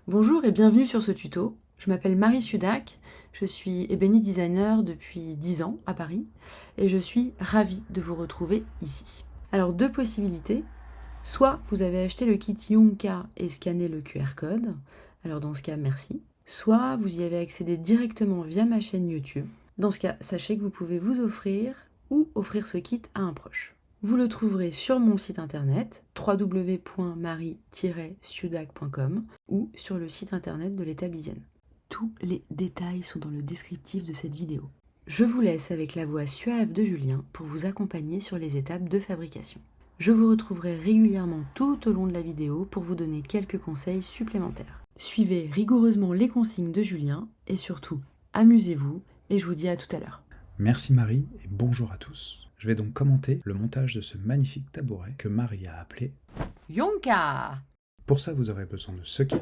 Bonjour et bienvenue sur ce tuto. Je m'appelle Marie Sudac, je suis ébéniste designer depuis 10 ans à Paris et je suis ravie de vous retrouver ici. Alors deux possibilités, soit vous avez acheté le kit Yonka et scanné le QR code, alors dans ce cas merci, soit vous y avez accédé directement via ma chaîne YouTube. Dans ce cas, sachez que vous pouvez vous offrir ou offrir ce kit à un proche. Vous le trouverez sur mon site internet www.marie-sudac.com ou sur le site internet de l'étape Lisienne. Tous les détails sont dans le descriptif de cette vidéo. Je vous laisse avec la voix suave de Julien pour vous accompagner sur les étapes de fabrication. Je vous retrouverai régulièrement tout au long de la vidéo pour vous donner quelques conseils supplémentaires. Suivez rigoureusement les consignes de Julien et surtout, amusez-vous et je vous dis à tout à l'heure. Merci Marie et bonjour à tous. Je vais donc commenter le montage de ce magnifique tabouret que Marie a appelé Yonka! Pour ça, vous aurez besoin de ce kit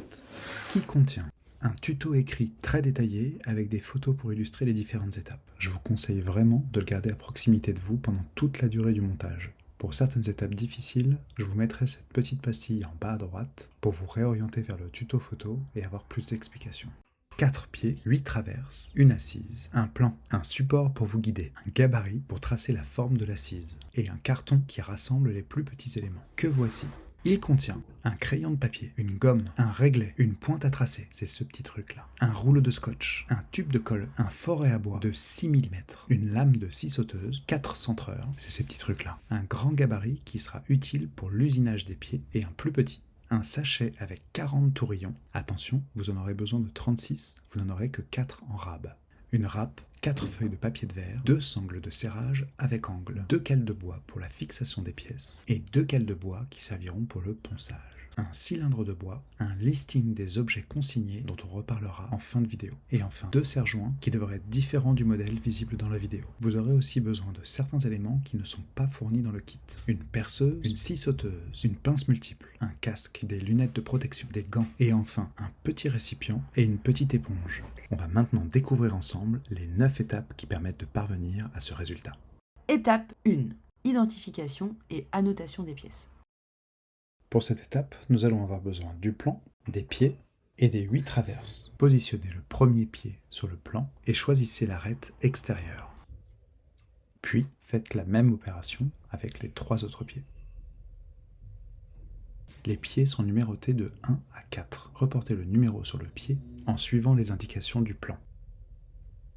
qui contient un tuto écrit très détaillé avec des photos pour illustrer les différentes étapes. Je vous conseille vraiment de le garder à proximité de vous pendant toute la durée du montage. Pour certaines étapes difficiles, je vous mettrai cette petite pastille en bas à droite pour vous réorienter vers le tuto photo et avoir plus d'explications. 4 pieds, 8 traverses, une assise, un plan, un support pour vous guider, un gabarit pour tracer la forme de l'assise, et un carton qui rassemble les plus petits éléments. Que voici. Il contient un crayon de papier, une gomme, un réglet, une pointe à tracer, c'est ce petit truc-là, un rouleau de scotch, un tube de colle, un forêt à bois de 6 mm, une lame de scie sauteuse, 4 centreurs, c'est ces petits trucs-là, un grand gabarit qui sera utile pour l'usinage des pieds, et un plus petit. Un sachet avec 40 tourillons. Attention, vous en aurez besoin de 36, vous n'en aurez que 4 en rab. Une râpe, 4 feuilles de papier de verre, 2 sangles de serrage avec angle, 2 cales de bois pour la fixation des pièces et 2 cales de bois qui serviront pour le ponçage. Un cylindre de bois, un listing des objets consignés dont on reparlera en fin de vidéo. Et enfin, 2 serre-joints qui devraient être différents du modèle visible dans la vidéo. Vous aurez aussi besoin de certains éléments qui ne sont pas fournis dans le kit. Une perceuse, une scie sauteuse, une pince multiple, un casque, des lunettes de protection, des gants et enfin un petit récipient et une petite éponge. On va maintenant découvrir ensemble les 9 étapes qui permettent de parvenir à ce résultat. Étape 1. Identification et annotation des pièces. Pour cette étape, nous allons avoir besoin du plan, des pieds et des 8 traverses. Positionnez le premier pied sur le plan et choisissez l'arête extérieure. Puis, faites la même opération avec les 3 autres pieds. Les pieds sont numérotés de 1 à 4. Reportez le numéro sur le pied en suivant les indications du plan.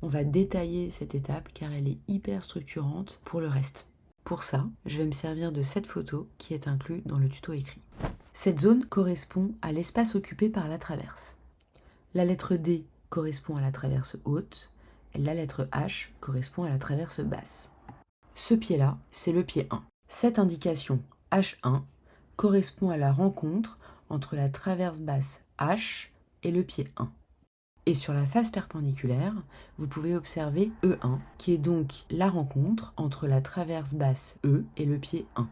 On va détailler cette étape car elle est hyper structurante pour le reste. Pour ça, je vais me servir de cette photo qui est inclue dans le tuto écrit. Cette zone correspond à l'espace occupé par la traverse. La lettre D correspond à la traverse haute et la lettre H correspond à la traverse basse. Ce pied-là, c'est le pied 1. Cette indication H1 correspond à la rencontre entre la traverse basse H et le pied 1. Et sur la face perpendiculaire, vous pouvez observer E1, qui est donc la rencontre entre la traverse basse E et le pied 1.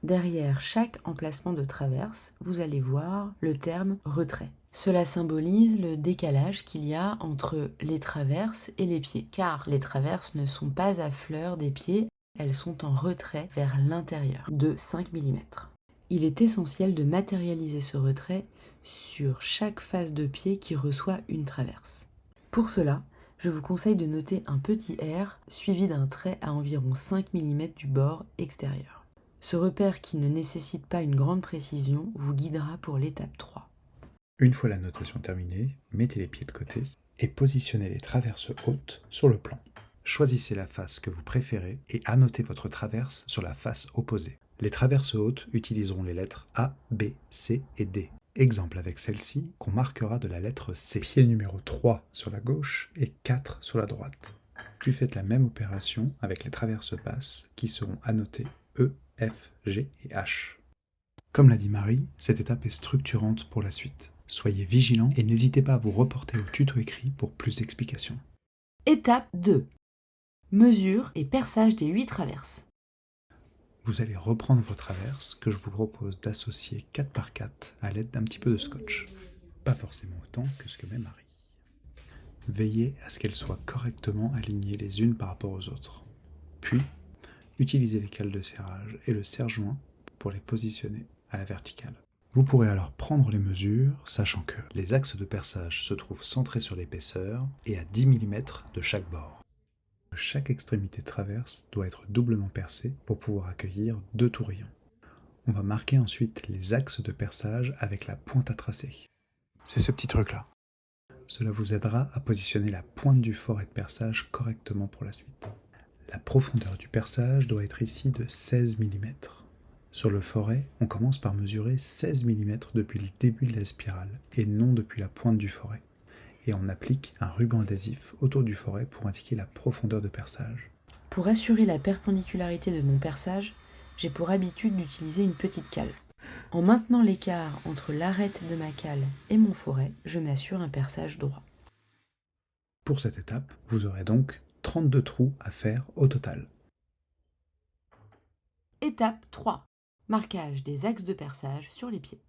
Derrière chaque emplacement de traverse, vous allez voir le terme retrait. Cela symbolise le décalage qu'il y a entre les traverses et les pieds, car les traverses ne sont pas à fleur des pieds, elles sont en retrait vers l'intérieur de 5 mm. Il est essentiel de matérialiser ce retrait sur chaque face de pied qui reçoit une traverse. Pour cela, je vous conseille de noter un petit R suivi d'un trait à environ 5 mm du bord extérieur. Ce repère qui ne nécessite pas une grande précision vous guidera pour l'étape 3. Une fois la notation terminée, mettez les pieds de côté et positionnez les traverses hautes sur le plan. Choisissez la face que vous préférez et annotez votre traverse sur la face opposée. Les traverses hautes utiliseront les lettres A, B, C et D. Exemple avec celle-ci qu'on marquera de la lettre C. Pied numéro 3 sur la gauche et 4 sur la droite. Puis faites la même opération avec les traverses basses qui seront annotées E, F, G et H. Comme l'a dit Marie, cette étape est structurante pour la suite. Soyez vigilants et n'hésitez pas à vous reporter au tuto écrit pour plus d'explications. Étape 2. Mesure et perçage des 8 traverses. Vous allez reprendre vos traverses que je vous propose d'associer 4 par 4 à l'aide d'un petit peu de scotch. Pas forcément autant que ce que met Marie. Veillez à ce qu'elles soient correctement alignées les unes par rapport aux autres. Puis, utilisez les cales de serrage et le serre-joint pour les positionner à la verticale. Vous pourrez alors prendre les mesures, sachant que les axes de perçage se trouvent centrés sur l'épaisseur et à 10 mm de chaque bord. Chaque extrémité traverse doit être doublement percée pour pouvoir accueillir 2 tourillons. On va marquer ensuite les axes de perçage avec la pointe à tracer. C'est ce petit truc-là. Cela vous aidera à positionner la pointe du forêt de perçage correctement pour la suite. La profondeur du perçage doit être ici de 16 mm. Sur le forêt, on commence par mesurer 16 mm depuis le début de la spirale et non depuis la pointe du forêt. Et on applique un ruban adhésif autour du forêt pour indiquer la profondeur de perçage. Pour assurer la perpendicularité de mon perçage, j'ai pour habitude d'utiliser une petite cale. En maintenant l'écart entre l'arête de ma cale et mon forêt, je m'assure un perçage droit. Pour cette étape, vous aurez donc 32 trous à faire au total. Étape 3. Marquage des axes de perçage sur les pieds.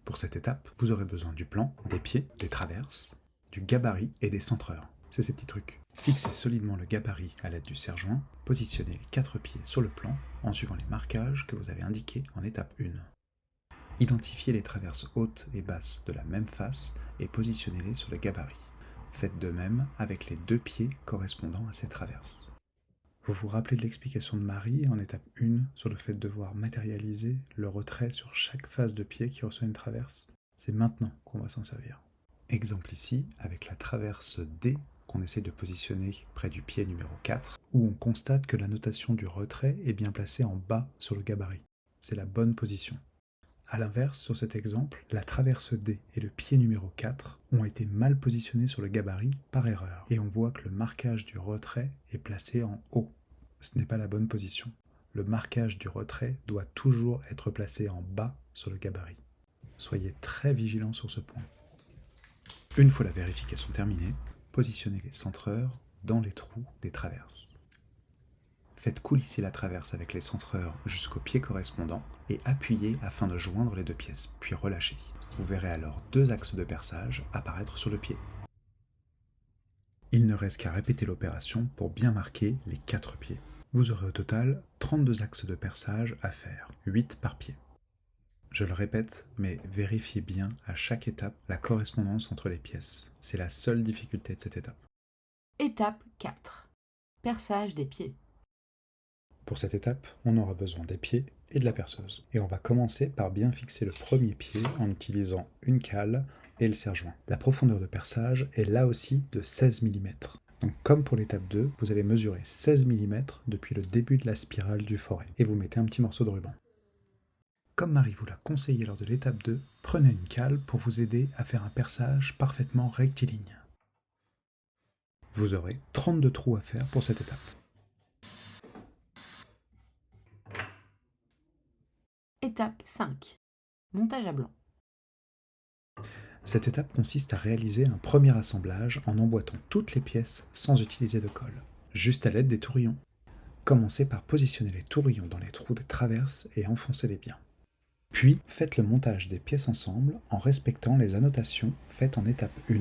Pour cette étape, vous aurez besoin du plan, des pieds, des traverses, du gabarit et des centreurs. C'est ces petits trucs. Fixez solidement le gabarit à l'aide du serre-joint, positionnez les 4 pieds sur le plan en suivant les marquages que vous avez indiqués en étape 1. Identifiez les traverses hautes et basses de la même face et positionnez-les sur le gabarit. Faites de même avec les 2 pieds correspondant à ces traverses. Vous vous rappelez de l'explication de Marie en étape 1 sur le fait de devoir matérialiser le retrait sur chaque face de pied qui reçoit une traverse? C'est maintenant qu'on va s'en servir. Exemple ici avec la traverse D qu'on essaie de positionner près du pied numéro 4, où on constate que la notation du retrait est bien placée en bas sur le gabarit. C'est la bonne position. A l'inverse, sur cet exemple, la traverse D et le pied numéro 4 ont été mal positionnés sur le gabarit par erreur. Et on voit que le marquage du retrait est placé en haut. Ce n'est pas la bonne position. Le marquage du retrait doit toujours être placé en bas sur le gabarit. Soyez très vigilants sur ce point. Une fois la vérification terminée, positionnez les centreurs dans les trous des traverses. Faites coulisser la traverse avec les centreurs jusqu'au pied correspondant et appuyez afin de joindre les 2 pièces, puis relâchez. Vous verrez alors 2 axes de perçage apparaître sur le pied. Il ne reste qu'à répéter l'opération pour bien marquer les 4 pieds. Vous aurez au total 32 axes de perçage à faire, 8 par pied. Je le répète, mais vérifiez bien à chaque étape la correspondance entre les pièces. C'est la seule difficulté de cette étape. Étape 4. Perçage des pieds. Pour cette étape, on aura besoin des pieds et de la perceuse. Et on va commencer par bien fixer le premier pied en utilisant une cale et le serre-joint. La profondeur de perçage est là aussi de 16 mm. Donc comme pour l'étape 2, vous allez mesurer 16 mm depuis le début de la spirale du forêt. Et vous mettez un petit morceau de ruban. Comme Marie vous l'a conseillé lors de l'étape 2, prenez une cale pour vous aider à faire un perçage parfaitement rectiligne. Vous aurez 32 trous à faire pour cette étape. Étape 5. Montage à blanc. Cette étape consiste à réaliser un premier assemblage en emboîtant toutes les pièces sans utiliser de colle, juste à l'aide des tourillons. Commencez par positionner les tourillons dans les trous des traverses et enfoncez-les bien. Puis, faites le montage des pièces ensemble en respectant les annotations faites en étape 1.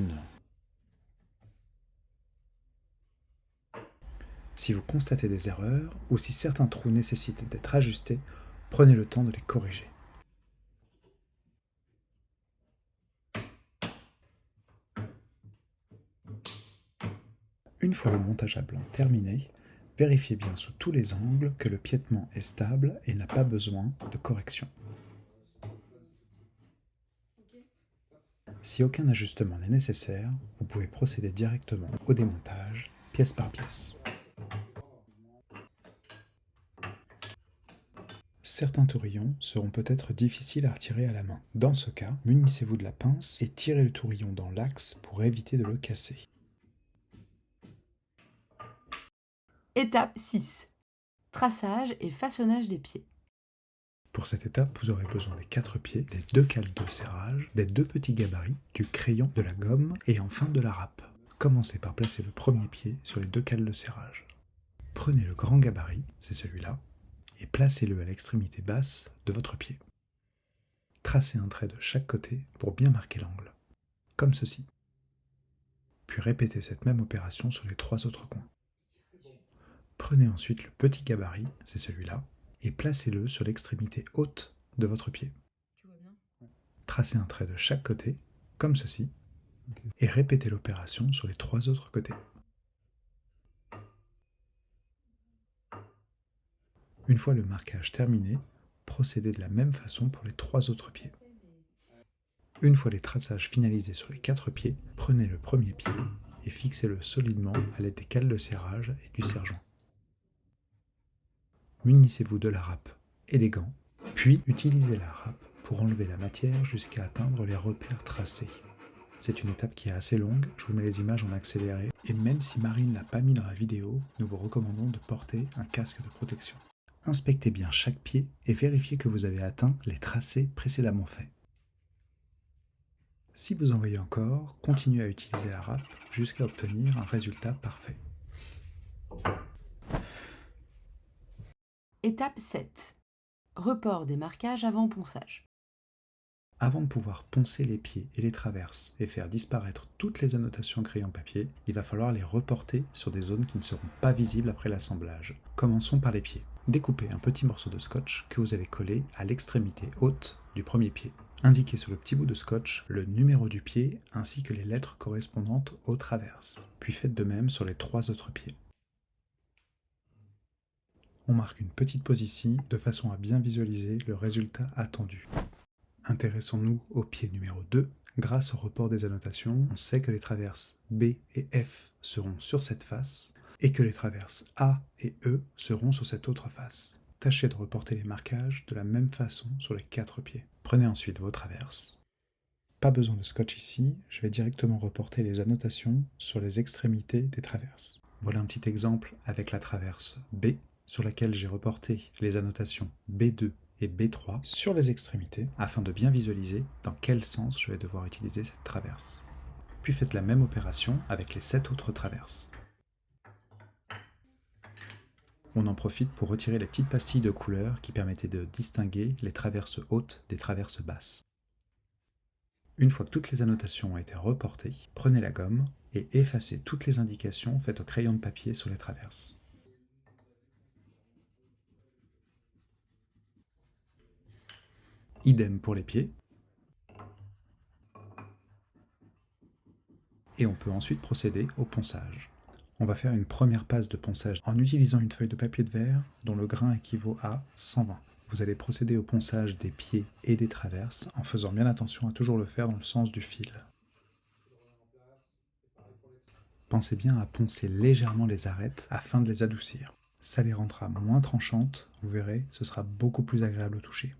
Si vous constatez des erreurs ou si certains trous nécessitent d'être ajustés, prenez le temps de les corriger. Une fois le montage à blanc terminé, vérifiez bien sous tous les angles que le piétement est stable et n'a pas besoin de correction. Si aucun ajustement n'est nécessaire, vous pouvez procéder directement au démontage, pièce par pièce. Certains tourillons seront peut-être difficiles à retirer à la main. Dans ce cas, munissez-vous de la pince et tirez le tourillon dans l'axe pour éviter de le casser. Étape 6. Traçage et façonnage des pieds. Pour cette étape, vous aurez besoin des 4 pieds, des 2 cales de serrage, des 2 petits gabarits, du crayon, de la gomme et enfin de la râpe. Commencez par placer le premier pied sur les 2 cales de serrage. Prenez le grand gabarit, c'est celui-là, et placez-le à l'extrémité basse de votre pied. Tracez un trait de chaque côté pour bien marquer l'angle, comme ceci. Puis répétez cette même opération sur les 3 autres coins. Prenez ensuite le petit gabarit, c'est celui-là, et placez-le sur l'extrémité haute de votre pied. Tracez un trait de chaque côté, comme ceci, et répétez l'opération sur les 3 autres côtés. Une fois le marquage terminé, procédez de la même façon pour les 3 autres pieds. Une fois les traçages finalisés sur les 4 pieds, prenez le premier pied et fixez-le solidement à l'aide des cales de serrage et du serre-joint. Munissez-vous de la râpe et des gants, puis utilisez la râpe pour enlever la matière jusqu'à atteindre les repères tracés. C'est une étape qui est assez longue, je vous mets les images en accéléré, et même si Marie ne l'a pas mis dans la vidéo, nous vous recommandons de porter un casque de protection. Inspectez bien chaque pied et vérifiez que vous avez atteint les tracés précédemment faits. Si vous en voyez encore, continuez à utiliser la râpe jusqu'à obtenir un résultat parfait. Étape 7. Report des marquages avant ponçage. Avant de pouvoir poncer les pieds et les traverses et faire disparaître toutes les annotations crayon papier, il va falloir les reporter sur des zones qui ne seront pas visibles après l'assemblage. Commençons par les pieds. Découpez un petit morceau de scotch que vous allez coller à l'extrémité haute du premier pied. Indiquez sur le petit bout de scotch le numéro du pied ainsi que les lettres correspondantes aux traverses. Puis faites de même sur les 3 autres pieds. On marque une petite pause ici de façon à bien visualiser le résultat attendu. Intéressons-nous au pied numéro 2. Grâce au report des annotations, on sait que les traverses B et F seront sur cette face et que les traverses A et E seront sur cette autre face. Tâchez de reporter les marquages de la même façon sur les 4 pieds. Prenez ensuite vos traverses. Pas besoin de scotch ici, je vais directement reporter les annotations sur les extrémités des traverses. Voilà un petit exemple avec la traverse B, sur laquelle j'ai reporté les annotations B2 et B3 sur les extrémités afin de bien visualiser dans quel sens je vais devoir utiliser cette traverse. Puis faites la même opération avec les 7 autres traverses. On en profite pour retirer les petites pastilles de couleur qui permettaient de distinguer les traverses hautes des traverses basses. Une fois que toutes les annotations ont été reportées, prenez la gomme et effacez toutes les indications faites au crayon de papier sur les traverses. Idem pour les pieds. Et on peut ensuite procéder au ponçage. On va faire une première passe de ponçage en utilisant une feuille de papier de verre dont le grain équivaut à 120. Vous allez procéder au ponçage des pieds et des traverses en faisant bien attention à toujours le faire dans le sens du fil. Pensez bien à poncer légèrement les arêtes afin de les adoucir. Ça les rendra moins tranchantes, vous verrez, ce sera beaucoup plus agréable au toucher.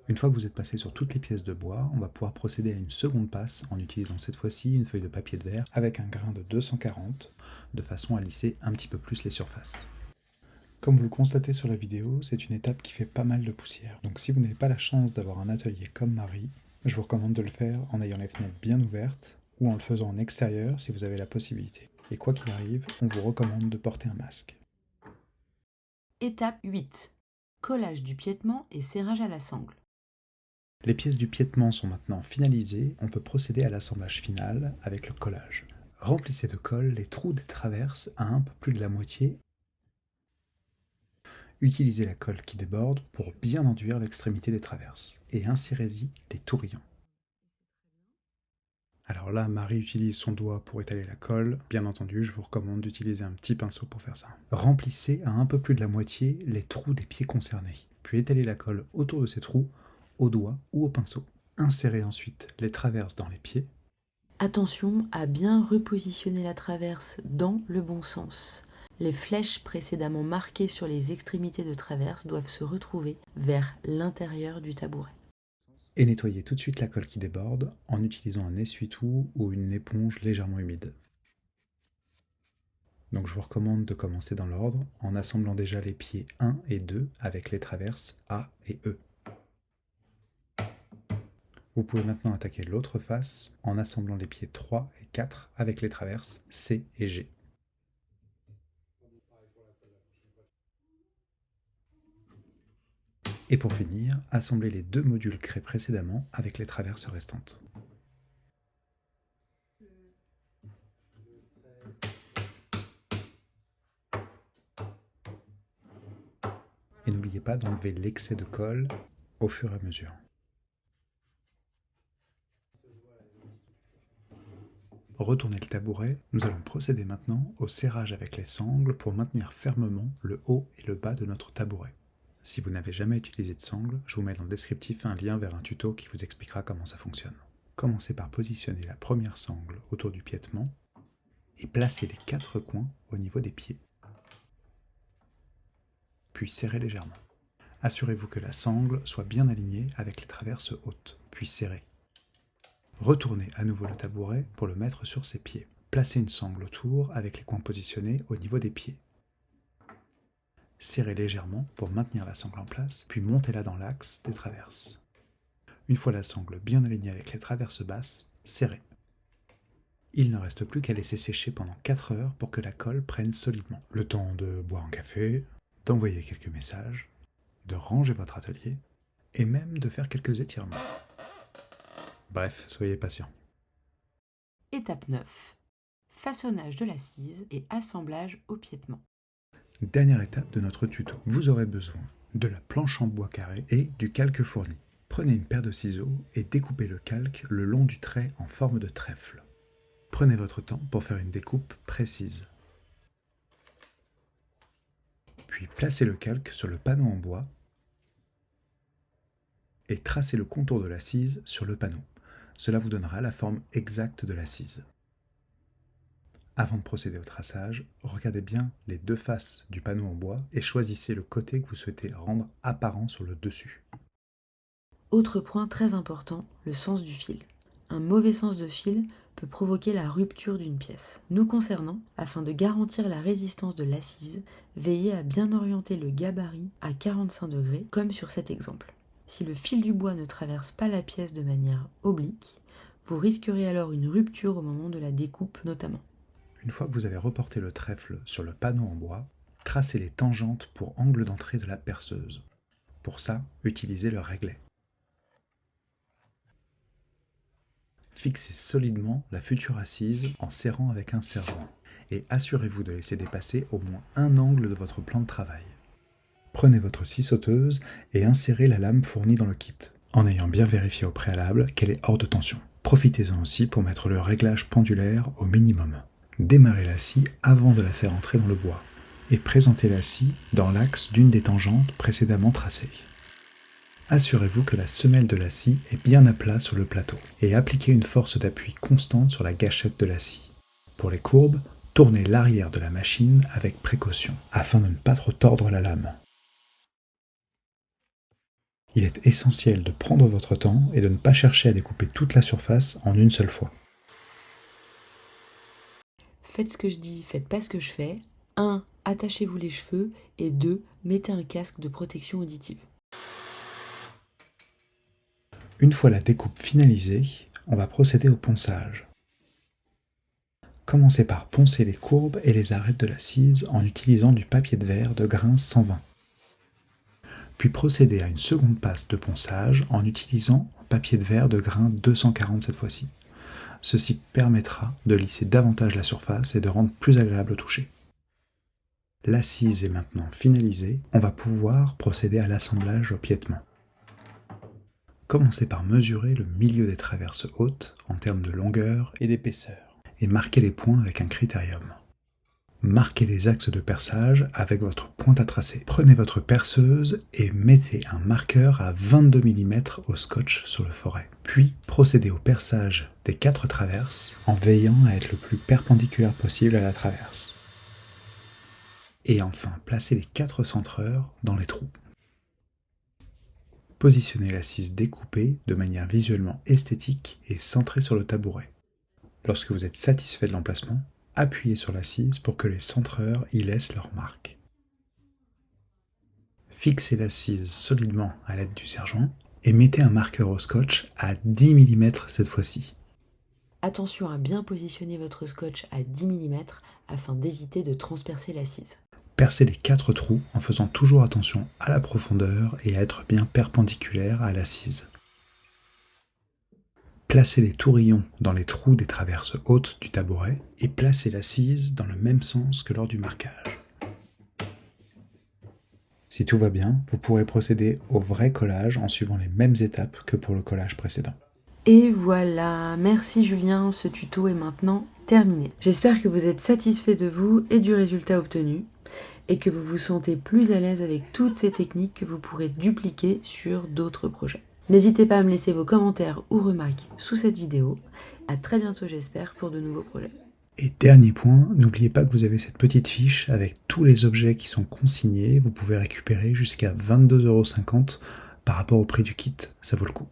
Une fois que vous êtes passé sur toutes les pièces de bois, on va pouvoir procéder à une seconde passe en utilisant cette fois-ci une feuille de papier de verre avec un grain de 240 de façon à lisser un petit peu plus les surfaces. Comme vous le constatez sur la vidéo, c'est une étape qui fait pas mal de poussière. Donc si vous n'avez pas la chance d'avoir un atelier comme Marie, je vous recommande de le faire en ayant les fenêtres bien ouvertes ou en le faisant en extérieur si vous avez la possibilité. Et quoi qu'il arrive, on vous recommande de porter un masque. Étape 8. Collage du piétement et serrage à la sangle. Les pièces du piétement sont maintenant finalisées, on peut procéder à l'assemblage final avec le collage. Remplissez de colle les trous des traverses à un peu plus de la moitié. Utilisez la colle qui déborde pour bien enduire l'extrémité des traverses et insérez-y les tourillons. Alors là, Marie utilise son doigt pour étaler la colle. Bien entendu, je vous recommande d'utiliser un petit pinceau pour faire ça. Remplissez à un peu plus de la moitié les trous des pieds concernés, puis étalez la colle autour de ces trous au doigt ou au pinceau. Insérez ensuite les traverses dans les pieds. Attention à bien repositionner la traverse dans le bon sens. Les flèches précédemment marquées sur les extrémités de traverse doivent se retrouver vers l'intérieur du tabouret. Et nettoyez tout de suite la colle qui déborde en utilisant un essuie-tout ou une éponge légèrement humide. Donc je vous recommande de commencer dans l'ordre en assemblant déjà les pieds 1 et 2 avec les traverses A et E. Vous pouvez maintenant attaquer l'autre face en assemblant les pieds 3 et 4 avec les traverses C et G. Et pour finir, assemblez les 2 modules créés précédemment avec les traverses restantes. Et n'oubliez pas d'enlever l'excès de colle au fur et à mesure. retournez le tabouret. Nous allons procéder maintenant au serrage avec les sangles pour maintenir fermement le haut et le bas de notre tabouret. Si vous n'avez jamais utilisé de sangles, je vous mets dans le descriptif un lien vers un tuto qui vous expliquera comment ça fonctionne. Commencez par positionner la première sangle autour du piétement et placez les 4 coins au niveau des pieds. Puis serrez légèrement. Assurez-vous que la sangle soit bien alignée avec les traverses hautes, puis serrez. Retournez à nouveau le tabouret pour le mettre sur ses pieds. Placez une sangle autour avec les coins positionnés au niveau des pieds. Serrez légèrement pour maintenir la sangle en place, puis montez-la dans l'axe des traverses. Une fois la sangle bien alignée avec les traverses basses, serrez. Il ne reste plus qu'à laisser sécher pendant 4 heures pour que la colle prenne solidement. Le temps de boire un café, d'envoyer quelques messages, de ranger votre atelier et même de faire quelques étirements. Bref, soyez patient. Étape 9. Façonnage de l'assise et assemblage au piétement. Dernière étape de notre tuto. Vous aurez besoin de la planche en bois carré et du calque fourni. Prenez une paire de ciseaux et découpez le calque le long du trait en forme de trèfle. Prenez votre temps pour faire une découpe précise. Puis placez le calque sur le panneau en bois et tracez le contour de l'assise sur le panneau. Cela vous donnera la forme exacte de l'assise. Avant de procéder au traçage, regardez bien les 2 faces du panneau en bois et choisissez le côté que vous souhaitez rendre apparent sur le dessus. Autre point très important, le sens du fil. Un mauvais sens de fil peut provoquer la rupture d'une pièce. Nous concernant, afin de garantir la résistance de l'assise, veillez à bien orienter le gabarit à 45 degrés, comme sur cet exemple. Si le fil du bois ne traverse pas la pièce de manière oblique, vous risquerez alors une rupture au moment de la découpe notamment. Une fois que vous avez reporté le trèfle sur le panneau en bois, tracez les tangentes pour angle d'entrée de la perceuse. Pour ça, utilisez le réglet. Fixez solidement la future assise en serrant avec un serre-joint et assurez-vous de laisser dépasser au moins un angle de votre plan de travail. Prenez votre scie sauteuse et insérez la lame fournie dans le kit, en ayant bien vérifié au préalable qu'elle est hors de tension. Profitez-en aussi pour mettre le réglage pendulaire au minimum. Démarrez la scie avant de la faire entrer dans le bois et présentez la scie dans l'axe d'une des tangentes précédemment tracées. Assurez-vous que la semelle de la scie est bien à plat sur le plateau et appliquez une force d'appui constante sur la gâchette de la scie. Pour les courbes, tournez l'arrière de la machine avec précaution afin de ne pas trop tordre la lame. Il est essentiel de prendre votre temps et de ne pas chercher à découper toute la surface en une seule fois. Faites ce que je dis, faites pas ce que je fais. 1. Attachez-vous les cheveux et 2. Mettez un casque de protection auditive. Une fois la découpe finalisée, on va procéder au ponçage. Commencez par poncer les courbes et les arêtes de l'assise en utilisant du papier de verre de grain 120. Puis procédez à une seconde passe de ponçage en utilisant un papier de verre de grain 240 cette fois-ci. Ceci permettra de lisser davantage la surface et de rendre plus agréable au toucher. L'assise est maintenant finalisée, on va pouvoir procéder à l'assemblage au piétement. Commencez par mesurer le milieu des traverses hautes en termes de longueur et d'épaisseur et marquez les points avec un critérium. Marquez les axes de perçage avec votre pointe à tracer. Prenez votre perceuse et mettez un marqueur à 22 mm au scotch sur le forêt. Puis procédez au perçage des 4 traverses en veillant à être le plus perpendiculaire possible à la traverse. Et enfin, placez les 4 centreurs dans les trous. Positionnez l'assise découpée de manière visuellement esthétique et centrée sur le tabouret. Lorsque vous êtes satisfait de l'emplacement, appuyez sur l'assise pour que les centreurs y laissent leur marque. Fixez l'assise solidement à l'aide du serre-joint et mettez un marqueur au scotch à 10 mm cette fois-ci. Attention à bien positionner votre scotch à 10 mm afin d'éviter de transpercer l'assise. Percez les 4 trous en faisant toujours attention à la profondeur et à être bien perpendiculaire à l'assise. Placez les tourillons dans les trous des traverses hautes du tabouret et placez l'assise dans le même sens que lors du marquage. Si tout va bien, vous pourrez procéder au vrai collage en suivant les mêmes étapes que pour le collage précédent. Et voilà, merci Julien, ce tuto est maintenant terminé. J'espère que vous êtes satisfait de vous et du résultat obtenu et que vous vous sentez plus à l'aise avec toutes ces techniques que vous pourrez dupliquer sur d'autres projets. N'hésitez pas à me laisser vos commentaires ou remarques sous cette vidéo. À très bientôt j'espère pour de nouveaux projets. Et dernier point, n'oubliez pas que vous avez cette petite fiche avec tous les objets qui sont consignés. Vous pouvez récupérer jusqu'à 22,50 € par rapport au prix du kit, ça vaut le coup.